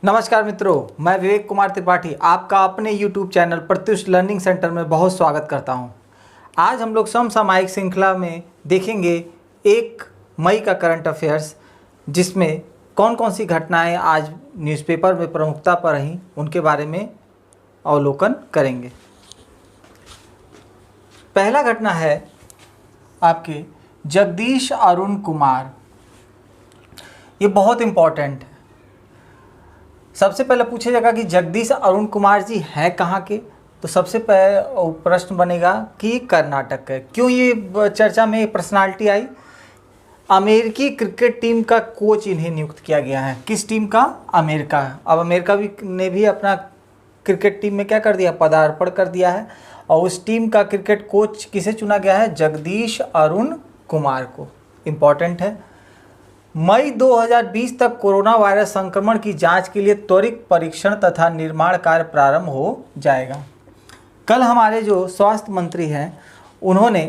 नमस्कार मित्रों, मैं विवेक कुमार त्रिपाठी आपका अपने YouTube channel Pratyush learning centre में बहुत स्वागत करता हूं। आज हम लोग समसामयिक श्रृंखला में देखेंगे 1 मई का करंट अफेयर्स, जिसमें कौन कौन सी घटनाएं आज न्यूज़पेपर में प्रमुखता पर रहीं उनके बारे में अवलोकन करेंगे। पहला घटना है आपके जगदीश अरुण कुमार। ये बहुत इम्पॉर्टेंट है। सबसे पहले पूछा जाएगा कि जगदीश अरुण कुमार जी हैं कहाँ के, तो सबसे पहले प्रश्न बनेगा कि कर्नाटक है। क्यों ये चर्चा में पर्सनालिटी आई? अमेरिकी क्रिकेट टीम का कोच इन्हें नियुक्त किया गया है। किस टीम का? अमेरिका। अब अमेरिका ने भी अपना क्रिकेट टीम में क्या कर दिया? पदार्पण कर दिया है। और उस टीम का क्रिकेट कोच किसे चुना गया है? जगदीश अरुण कुमार को। इम्पॉर्टेंट है। मई 2020 तक कोरोना वायरस संक्रमण की जांच के लिए त्वरित परीक्षण तथा निर्माण कार्य प्रारंभ हो जाएगा। कल हमारे जो स्वास्थ्य मंत्री हैं उन्होंने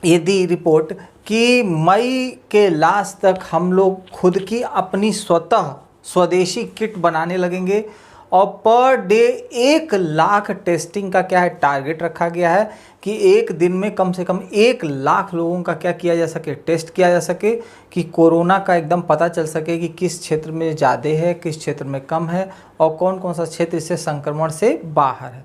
ये दी रिपोर्ट कि मई के लास्ट तक हम लोग खुद की अपनी स्वतः स्वदेशी किट बनाने लगेंगे और पर डे 1 लाख टेस्टिंग का क्या है टारगेट रखा गया है कि एक दिन में कम से कम 1 लाख लोगों का क्या किया जा सके, टेस्ट किया जा सके कि कोरोना का एकदम पता चल सके कि किस क्षेत्र में ज़्यादा है, किस क्षेत्र में कम है और कौन कौन सा क्षेत्र इससे संक्रमण से बाहर है।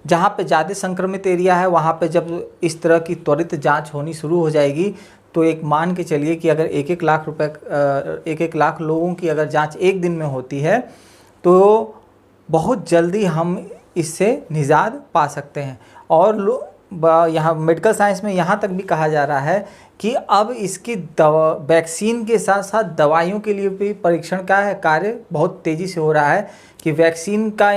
जहाँ पे ज़्यादा संक्रमित एरिया है वहाँ पे जब इस तरह की त्वरित जाँच होनी शुरू हो जाएगी तो एक मान के चलिए कि अगर 1-1 लाख लोगों की अगर जाँच एक दिन में होती है तो बहुत जल्दी हम इससे निजात पा सकते हैं। और यहाँ मेडिकल साइंस में यहाँ तक भी कहा जा रहा है कि अब इसकी वैक्सीन के साथ साथ दवाइयों के लिए भी परीक्षण का है कार्य बहुत तेज़ी से हो रहा है कि वैक्सीन का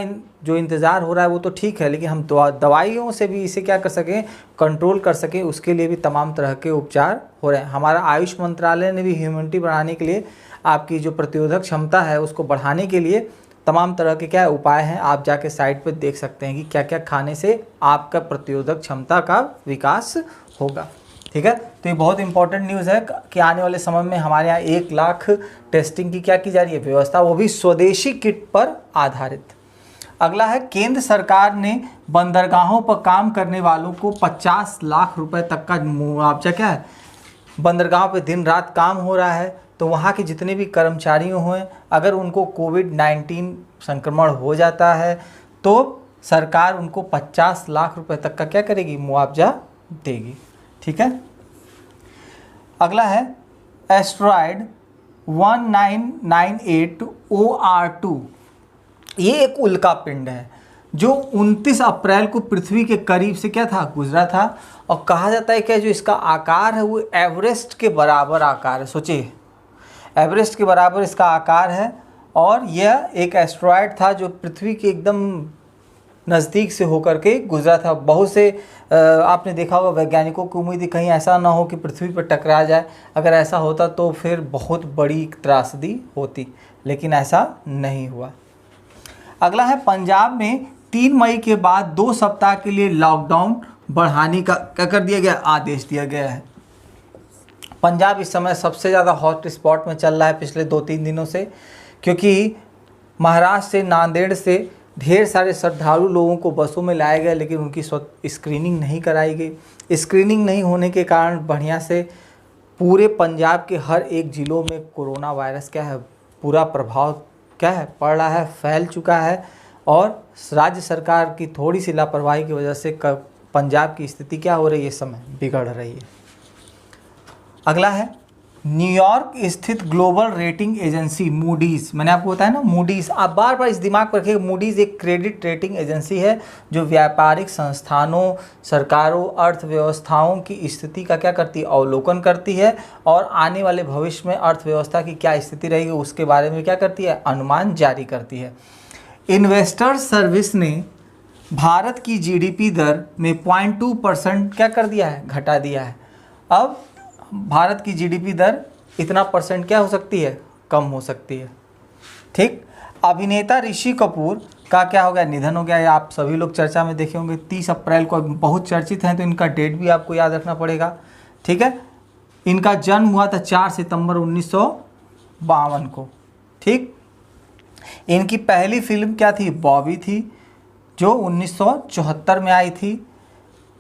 जो इंतज़ार हो रहा है वो तो ठीक है, लेकिन हम दवाइयों से भी इसे क्या कर सकें, कंट्रोल कर सकें, उसके लिए भी तमाम तरह के उपचार हो रहे हैं। हमारा आयुष मंत्रालय ने भी ह्यूमनिटी बढ़ाने के लिए, आपकी जो प्रतिरोधक क्षमता है उसको बढ़ाने के लिए तमाम तरह के क्या उपाय हैं। आप जाके साइट पर देख सकते हैं कि क्या क्या खाने से आपका प्रतिरोधक क्षमता का विकास होगा। ठीक है, तो ये बहुत इंपॉर्टेंट न्यूज़ है कि आने वाले समय में हमारे यहाँ 1 लाख टेस्टिंग की क्या की जा रही है व्यवस्था, वो भी स्वदेशी किट पर आधारित। अगला है केंद्र सरकार ने बंदरगाहों पर काम करने वालों को 50 लाख रुपए तक का मुआवजा क्या है। बंदरगाह पे दिन रात काम हो रहा है तो वहाँ के जितने भी कर्मचारी हुए अगर उनको कोविड-19 संक्रमण हो जाता है तो सरकार उनको 50 लाख रुपए तक का क्या करेगी? मुआवजा देगी। ठीक है। अगला है एस्ट्रॉयड 1998 OR2। ये एक उल्का पिंड है जो 29 अप्रैल को पृथ्वी के करीब से क्या था? गुजरा था। और कहा जाता है कि जो इसका आकार है वो एवरेस्ट के बराबर आकार है। सोचिए, एवरेस्ट के बराबर इसका आकार है और यह एक एस्ट्रॉयड था जो पृथ्वी के एकदम नज़दीक से होकर के गुजरा था। बहुत से आपने देखा होगा वैज्ञानिकों की उम्मीद कहीं ऐसा ना हो कि पृथ्वी पर टकरा जाए। अगर ऐसा होता तो फिर बहुत बड़ी त्रासदी होती, लेकिन ऐसा नहीं हुआ। अगला है पंजाब में 3 मई के बाद 2 सप्ताह के लिए लॉकडाउन बढ़ाने का क्या कर दिया गया? आदेश दिया गया है। पंजाब इस समय सबसे ज़्यादा हॉट स्पॉट में चल रहा है पिछले 2-3 दिनों से, क्योंकि महाराष्ट्र से, नांदेड़ से ढेर सारे श्रद्धालु लोगों को बसों में लाया गया, लेकिन उनकी स्क्रीनिंग नहीं कराई गई। स्क्रीनिंग नहीं होने के कारण बढ़िया से पूरे पंजाब के हर एक ज़िलों में कोरोना वायरस क्या है, पूरा प्रभाव क्या है पड़ रहा है, फैल चुका है। और राज्य सरकार की थोड़ी सी लापरवाही की वजह से पंजाब की स्थिति क्या हो रही है, इस समय बिगड़ रही है। अगला है न्यूयॉर्क स्थित ग्लोबल रेटिंग एजेंसी मूडीज़। मैंने आपको बताया ना मूडीज़, आप बार बार इस दिमाग पर रखिएगा। मूडीज़ एक क्रेडिट रेटिंग एजेंसी है जो व्यापारिक संस्थानों, सरकारों, अर्थव्यवस्थाओं की स्थिति का क्या करती है? अवलोकन करती है और आने वाले भविष्य में अर्थव्यवस्था की क्या स्थिति रहेगी उसके बारे में क्या करती है? अनुमान जारी करती है। इन्वेस्टर्स सर्विस ने भारत की GDP दर में 0.2% क्या कर दिया है? घटा दिया है। अब भारत की GDP दर इतना % क्या हो सकती है? कम हो सकती है। ठीक। अभिनेता ऋषि कपूर का क्या हो गया? निधन हो गया। या आप सभी लोग चर्चा में देखे होंगे 30 अप्रैल को, बहुत चर्चित हैं तो इनका डेट भी आपको याद रखना पड़ेगा। ठीक है। इनका जन्म हुआ था 4 सितंबर 1952 को। ठीक। इनकी पहली फिल्म क्या थी? बॉबी थी, जो 1974 में आई थी।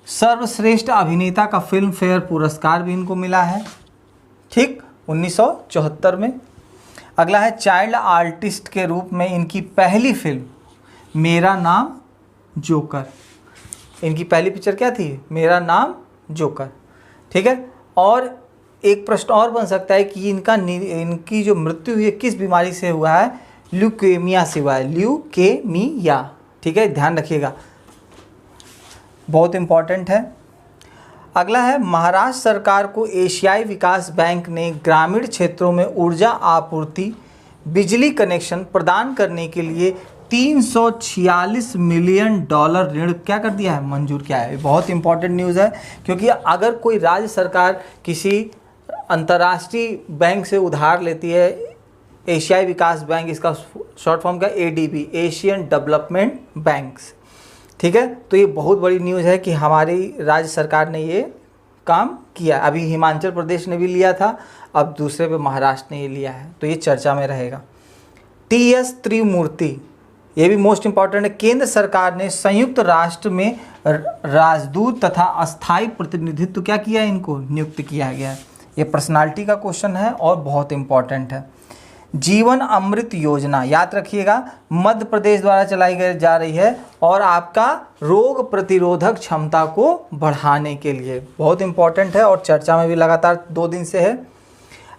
सर्वश्रेष्ठ अभिनेता का फिल्म फेयर पुरस्कार भी इनको मिला है, ठीक, 1974 में। अगला है चाइल्ड आर्टिस्ट के रूप में इनकी पहली फिल्म मेरा नाम जोकर। इनकी पहली पिक्चर क्या थी? मेरा नाम जोकर, ठीक है। और एक प्रश्न और बन सकता है कि इनकी जो मृत्यु हुई है किस बीमारी से हुआ है? ल्यूकेमिया से हुआ है, ल्यूकेमिया, ठीक है, ध्यान रखिएगा, बहुत इंपॉर्टेंट है। अगला है महाराष्ट्र सरकार को एशियाई विकास बैंक ने ग्रामीण क्षेत्रों में ऊर्जा आपूर्ति, बिजली कनेक्शन प्रदान करने के लिए $346 मिलियन ऋण क्या कर दिया है? मंजूर किया है। बहुत इंपॉर्टेंट न्यूज़ है, क्योंकि अगर कोई राज्य सरकार किसी अंतर्राष्ट्रीय बैंक से उधार लेती है, एशियाई विकास बैंक, इसका शॉर्ट फॉर्म क्या? ADB, एशियन डेवलपमेंट बैंक्स, ठीक है। तो ये बहुत बड़ी न्यूज़ है कि हमारी राज्य सरकार ने ये काम किया। अभी हिमाचल प्रदेश ने भी लिया था, अब दूसरे पे महाराष्ट्र ने ये लिया है, तो ये चर्चा में रहेगा। TS त्रिमूर्ति, ये भी मोस्ट इंपॉर्टेंट है। केंद्र सरकार ने संयुक्त राष्ट्र में राजदूत तथा अस्थायी प्रतिनिधित्व क्या किया? इनको नियुक्त किया गया है। ये पर्सनालिटी का क्वेश्चन है और बहुत इंपॉर्टेंट है। जीवन अमृत योजना याद रखिएगा, मध्य प्रदेश द्वारा चलाई जा रही है और आपका रोग प्रतिरोधक क्षमता को बढ़ाने के लिए बहुत इंपॉर्टेंट है और चर्चा में भी लगातार 2 दिन से है।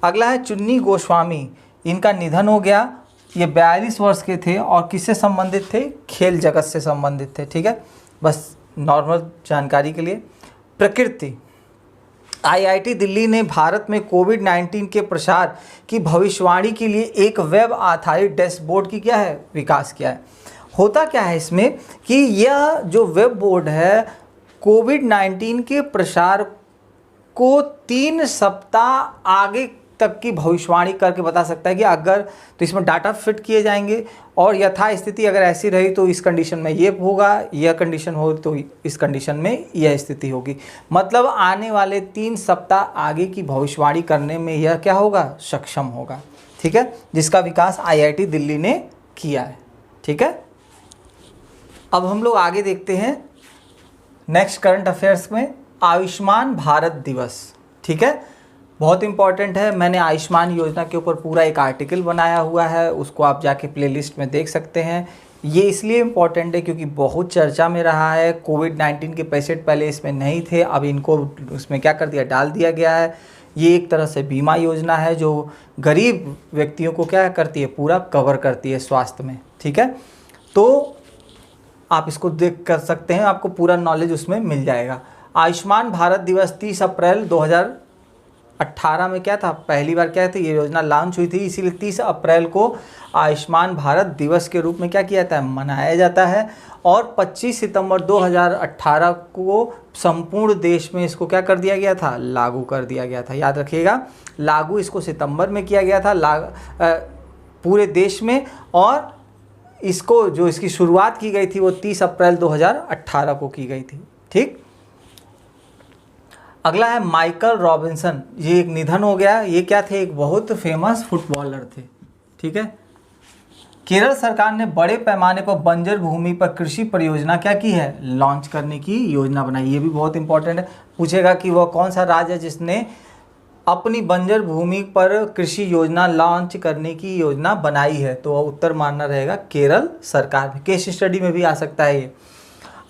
अगला है चुन्नी गोस्वामी, इनका निधन हो गया। ये 42 वर्ष के थे और किससे संबंधित थे? खेल जगत से संबंधित थे, ठीक है, बस नॉर्मल जानकारी के लिए। प्रकृति, IIT दिल्ली ने भारत में कोविड-19 के प्रसार की भविष्यवाणी के लिए एक वेब आधारित डैशबोर्ड की क्या है? विकास किया है। होता क्या है इसमें कि यह जो वेब बोर्ड है कोविड-19 के प्रसार को 3 सप्ताह आगे तक की भविष्यवाणी करके बता सकता है कि अगर तो इसमें डाटा फिट किए जाएंगे और यथास्थिति अगर ऐसी रही तो इस कंडीशन में ये होगा, यह कंडीशन हो तो इस कंडीशन में यह स्थिति होगी। मतलब आने वाले 3 सप्ताह आगे की भविष्यवाणी करने में यह क्या होगा? सक्षम होगा, ठीक है, जिसका विकास IIT दिल्ली ने किया है, ठीक है। अब हम लोग आगे देखते हैं नेक्स्ट करंट अफेयर्स में आयुष्मान भारत दिवस, ठीक है, बहुत इंपॉर्टेंट है। मैंने आयुष्मान योजना के ऊपर पूरा एक आर्टिकल बनाया हुआ है, उसको आप जाके प्लेलिस्ट में देख सकते हैं। ये इसलिए इम्पॉर्टेंट है क्योंकि बहुत चर्चा में रहा है। कोविड-19 के पेशेंट पहले इसमें नहीं थे, अब इनको उसमें क्या कर दिया? डाल दिया गया है। ये एक तरह से बीमा योजना है जो गरीब व्यक्तियों को क्या करती है? पूरा कवर करती है स्वास्थ्य में, ठीक है। तो आप इसको देख कर सकते हैं, आपको पूरा नॉलेज उसमें मिल जाएगा। आयुष्मान भारत दिवस 30 अप्रैल 2018 में क्या था? पहली बार क्या थी? ये योजना लॉन्च हुई थी, इसीलिए 30 अप्रैल को आयुष्मान भारत दिवस के रूप में क्या किया जाता है? मनाया जाता है। और 25 सितंबर 2018 को संपूर्ण देश में इसको क्या कर दिया गया था? लागू कर दिया गया था। याद रखिएगा, लागू इसको सितंबर में किया गया था पूरे देश में, और इसको जो इसकी शुरुआत की गई थी वो 30 अप्रैल 2018 को की गई थी, ठीक। अगला है माइकल रॉबिन्सन, ये एक निधन हो गया। ये क्या थे? एक बहुत फेमस फुटबॉलर थे, ठीक है। केरल सरकार ने बड़े पैमाने पर बंजर भूमि पर कृषि परियोजना क्या की है? लॉन्च करने की योजना बनाई। ये भी बहुत इंपॉर्टेंट है, पूछेगा कि वह कौन सा राज्य है जिसने अपनी बंजर भूमि पर कृषि योजना लॉन्च करने की योजना बनाई है, तो उत्तर मानना रहेगा केरल सरकार। केस स्टडी में भी आ सकता है ये।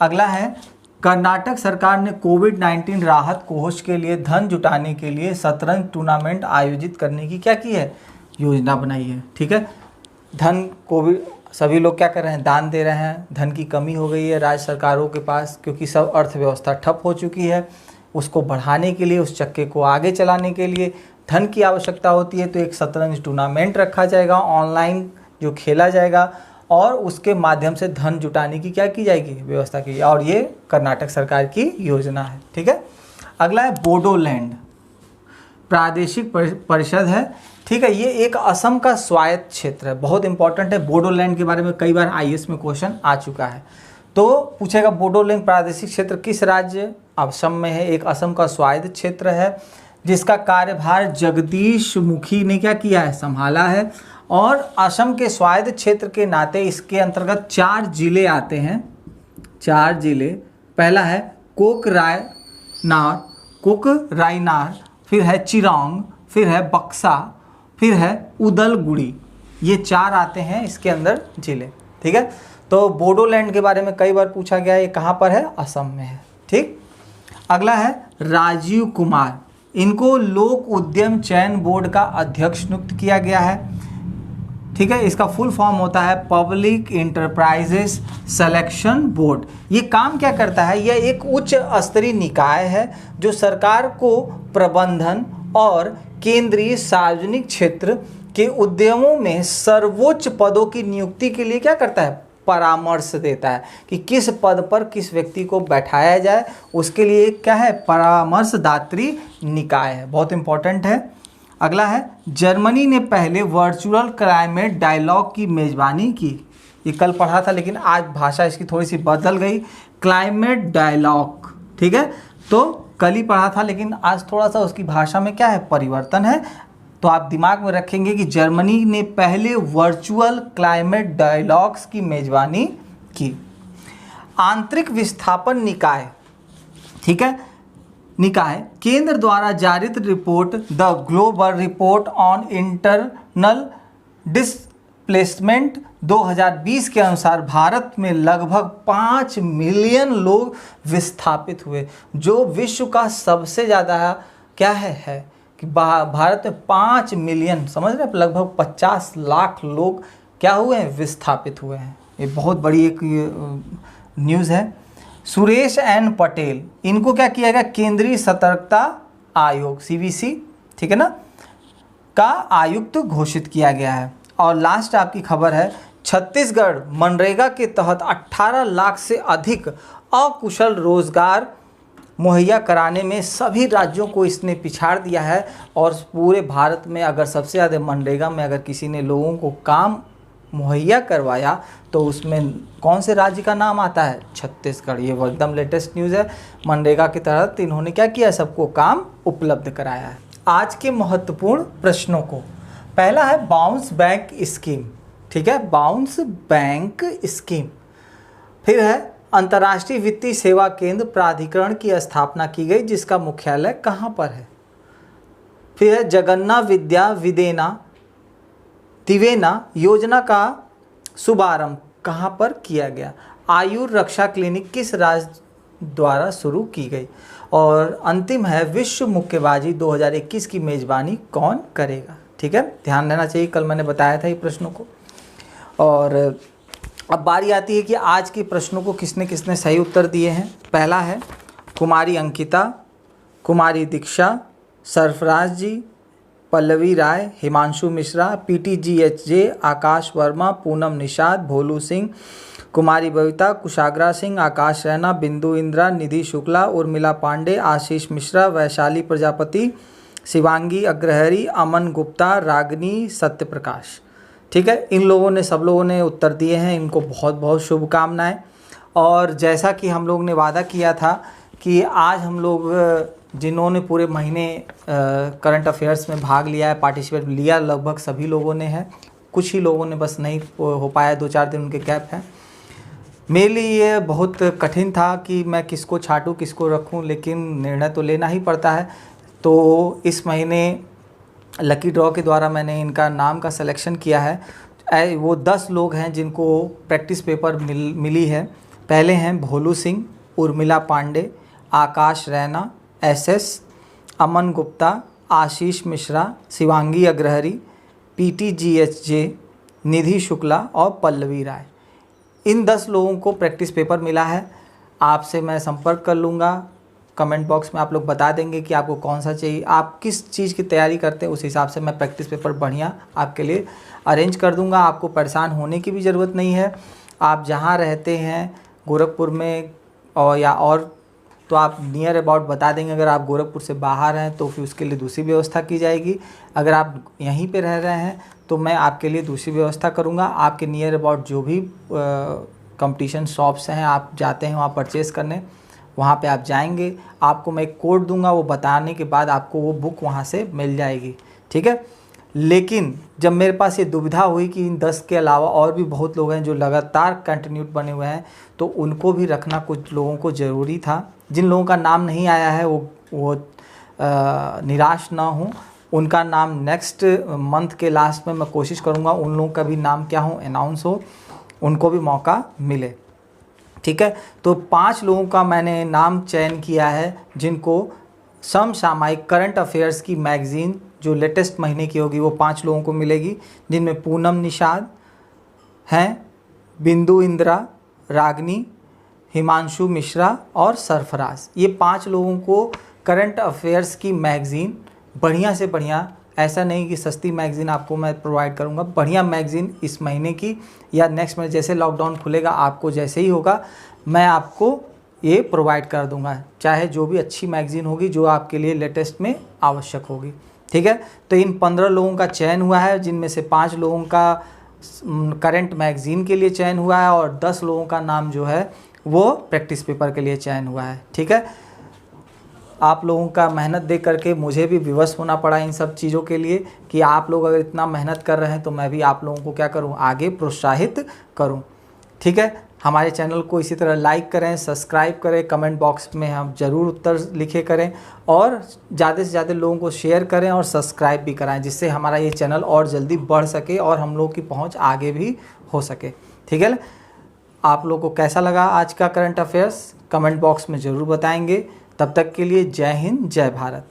अगला है कर्नाटक सरकार ने कोविड-19 राहत कोष के लिए धन जुटाने के लिए शतरंज टूर्नामेंट आयोजित करने की क्या की है? योजना बनाई है, ठीक है। धन कोविड सभी लोग क्या कर रहे हैं? दान दे रहे हैं। धन की कमी हो गई है राज्य सरकारों के पास क्योंकि सब अर्थव्यवस्था ठप हो चुकी है। उसको बढ़ाने के लिए, उस चक्के को आगे चलाने के लिए धन की आवश्यकता होती है। तो एक शतरंज टूर्नामेंट रखा जाएगा ऑनलाइन जो खेला जाएगा और उसके माध्यम से धन जुटाने की क्या की जाएगी? व्यवस्था की। और ये कर्नाटक सरकार की योजना है, ठीक है। अगला है बोडोलैंड प्रादेशिक परिषद है, ठीक है। ये एक असम का स्वायत्त क्षेत्र है, बहुत इंपॉर्टेंट है। बोडोलैंड के बारे में कई बार IAS में क्वेश्चन आ चुका है, तो पूछेगा बोडोलैंड प्रादेशिक क्षेत्र किस राज्य? असम में है। एक असम का स्वायत्त क्षेत्र है जिसका कार्यभार जगदीश मुखी ने क्या किया है? संभाला है। और असम के स्वायत्त क्षेत्र के नाते इसके अंतर्गत 4 जिले आते हैं, 4 जिले। पहला है कोकराइनार, फिर है चिरांग, फिर है बक्सा, फिर है उदलगुड़ी। ये 4 आते हैं इसके अंदर जिले। ठीक है, तो बोडोलैंड के बारे में कई बार पूछा गया है, ये कहाँ पर है? असम में है। ठीक, अगला है राजीव कुमार, इनको लोक उद्यम चयन बोर्ड का अध्यक्ष नियुक्त किया गया है। ठीक है, इसका फुल फॉर्म होता है पब्लिक इंटरप्राइजेस सिलेक्शन बोर्ड। ये काम क्या करता है? यह एक उच्च स्तरीय निकाय है जो सरकार को प्रबंधन और केंद्रीय सार्वजनिक क्षेत्र के उद्यमों में सर्वोच्च पदों की नियुक्ति के लिए क्या करता है? परामर्श देता है कि किस पद पर किस व्यक्ति को बैठाया जाए, उसके लिए क्या है? परामर्शदात्री निकाय है, बहुत इंपॉर्टेंट है। अगला है जर्मनी ने पहले वर्चुअल क्लाइमेट डायलॉग की मेजबानी की। ये कल पढ़ा था लेकिन आज भाषा इसकी थोड़ी सी बदल गई, क्लाइमेट डायलॉग। ठीक है, तो कल ही पढ़ा था लेकिन आज थोड़ा सा उसकी भाषा में क्या है? परिवर्तन है। तो आप दिमाग में रखेंगे कि जर्मनी ने पहले वर्चुअल क्लाइमेट डायलॉग्स की मेजबानी की। आंतरिक विस्थापन निकाय, ठीक है, निकाय केंद्र द्वारा जारित report the global report on internal displacement 2020 के अनुसार भारत में लगभग 5 मिलियन लोग विस्थापित हुए, जो विश्व का सबसे ज़्यादा क्या है कि भारत में 5 मिलियन, समझ रहे हैं, लगभग 50 लाख लोग क्या हुए हैं? विस्थापित हुए हैं। ये बहुत बड़ी एक न्यूज़ है। सुरेश एन पटेल, इनको क्या किया गया? केंद्रीय सतर्कता आयोग CBC, ठीक है ना, का आयुक्त घोषित किया गया है। और लास्ट आपकी खबर है, छत्तीसगढ़ मनरेगा के तहत 18 लाख से अधिक अकुशल रोजगार मुहैया कराने में सभी राज्यों को इसने पिछाड़ दिया है। और पूरे भारत में अगर सबसे ज़्यादा मनरेगा में अगर किसी ने लोगों को काम मुहैया करवाया तो उसमें कौन से राज्य का नाम आता है? छत्तीसगढ़। ये वो एकदम लेटेस्ट न्यूज़ है। मनरेगा के तहत इन्होंने क्या किया? सबको काम उपलब्ध कराया है। आज के महत्वपूर्ण प्रश्नों को, पहला है बाउंस बैंक स्कीम, ठीक है, बाउंस बैंक स्कीम। फिर है अंतर्राष्ट्रीय वित्तीय सेवा केंद्र प्राधिकरण की स्थापना की गई, जिसका मुख्यालय कहाँ पर है? फिर है जगन्ना विद्या दिवेना योजना का शुभारंभ कहाँ पर किया गया? आयुर रक्षा क्लिनिक किस राज्य द्वारा शुरू की गई? और अंतिम है विश्व मुक्केबाजी 2021 की मेजबानी कौन करेगा? ठीक है, ध्यान देना चाहिए, कल मैंने बताया था ये प्रश्नों को। और अब बारी आती है कि आज के प्रश्नों को किसने किसने सही उत्तर दिए हैं। पहला है कुमारी अंकिता, कुमारी दीक्षा, सरफराज जी, पल्लवी राय, हिमांशु मिश्रा, PTGHJ, आकाश वर्मा, पूनम निषाद, भोलू सिंह, कुमारी बबीता, कुशाग्रा सिंह, आकाश रैना, बिंदु इंद्रा, निधि शुक्ला, उर्मिला पांडे, आशीष मिश्रा, वैशाली प्रजापति, शिवांगी अग्रहरी, अमन गुप्ता, रागनी सत्यप्रकाश। ठीक है, इन लोगों ने, सब लोगों ने उत्तर दिए हैं, इनको बहुत बहुत शुभकामनाएं। और जैसा कि हम लोग ने वादा किया था कि आज हम लोग जिन्होंने पूरे महीने करंट अफेयर्स में भाग लिया है, पार्टिसिपेट लिया, लगभग सभी लोगों ने है, कुछ ही लोगों ने बस नहीं हो पाया, 2-4 दिन उनके गैप है। मेरे लिए ये बहुत कठिन था कि मैं किसको छांटूँ किसको रखूँ, लेकिन निर्णय तो लेना ही पड़ता है। तो इस महीने लकी ड्रॉ के द्वारा मैंने इनका नाम का सिलेक्शन किया है। वो 10 लोग हैं जिनको प्रैक्टिस पेपर मिली है। पहले हैं भोलू सिंह, उर्मिला पांडे, आकाश रैना, SS, अमन गुप्ता, आशीष मिश्रा, शिवांगी अग्रहरी, PTGHJ, निधि शुक्ला और पल्लवी राय। इन 10 लोगों को प्रैक्टिस पेपर मिला है। आपसे मैं संपर्क कर लूँगा, कमेंट बॉक्स में आप लोग बता देंगे कि आपको कौन सा चाहिए, आप किस चीज़ की तैयारी करते हैं, उस हिसाब से मैं प्रैक्टिस पेपर बढ़िया आपके लिए अरेंज कर दूँगा। आपको परेशान होने की भी ज़रूरत नहीं है। आप जहाँ रहते हैं गोरखपुर में और या और, तो आप नियर अबाउट बता देंगे। अगर आप गोरखपुर से बाहर हैं तो फिर उसके लिए दूसरी व्यवस्था की जाएगी। अगर आप यहीं पे रह रहे हैं तो मैं आपके लिए दूसरी व्यवस्था करूँगा। आपके नियर अबाउट जो भी कंपटीशन शॉप्स हैं, आप जाते हैं वहाँ परचेज़ करने, वहाँ पे आप जाएंगे, आपको मैं एक कोड दूंगा, वो बताने के बाद आपको वो बुक वहाँ से मिल जाएगी। ठीक है, लेकिन जब मेरे पास ये दुविधा हुई कि इन 10 के अलावा और भी बहुत लोग हैं जो लगातार कंटिन्यूड बने हुए हैं, तो उनको भी रखना कुछ लोगों को ज़रूरी था। जिन लोगों का नाम नहीं आया है वो निराश ना हो, उनका नाम नेक्स्ट मंथ के लास्ट में मैं कोशिश करूँगा उन लोगों का भी नाम क्या हो अनाउंस हो, उनको भी मौका मिले। ठीक है, तो 5 लोगों का मैंने नाम चयन किया है जिनको समसामयिक करंट अफेयर्स की मैगज़ीन जो लेटेस्ट महीने की होगी वो 5 लोगों को मिलेगी, जिनमें पूनम निषाद हैं, बिंदु इंदिरा, रागनी, हिमांशु मिश्रा और सरफराज। ये 5 लोगों को करंट अफेयर्स की मैगज़ीन बढ़िया से बढ़िया, ऐसा नहीं कि सस्ती मैगज़ीन आपको मैं प्रोवाइड करूंगा, बढ़िया मैगज़ीन इस महीने की या नेक्स्ट महीने जैसे लॉकडाउन खुलेगा आपको जैसे ही होगा मैं आपको ये प्रोवाइड कर दूंगा, चाहे जो भी अच्छी मैगज़ीन होगी जो आपके लिए लेटेस्ट में आवश्यक होगी। ठीक है, तो इन 15 लोगों का चयन हुआ है, जिनमें से 5 लोगों का करंट मैगज़ीन के लिए चयन हुआ है और 10 लोगों का नाम जो है वो प्रैक्टिस पेपर के लिए चयन हुआ है। ठीक है, आप लोगों का मेहनत देख करके मुझे भी विवश होना पड़ा इन सब चीज़ों के लिए कि आप लोग अगर इतना मेहनत कर रहे हैं तो मैं भी आप लोगों को क्या करूं, आगे प्रोत्साहित करूं। ठीक है, हमारे चैनल को इसी तरह लाइक करें, सब्सक्राइब करें, कमेंट बॉक्स में हम ज़रूर उत्तर लिखे करें और ज़्यादा से ज़्यादा लोगों को शेयर करें और सब्सक्राइब भी कराएं, जिससे हमारा ये चैनल और जल्दी बढ़ सके और हम लोग की पहुँच आगे भी हो सके। ठीक है, आप लोगों को कैसा लगा आज का करंट अफेयर्स कमेंट बॉक्स में ज़रूर बताएंगे। तब तक के लिए जय हिंद, जय भारत।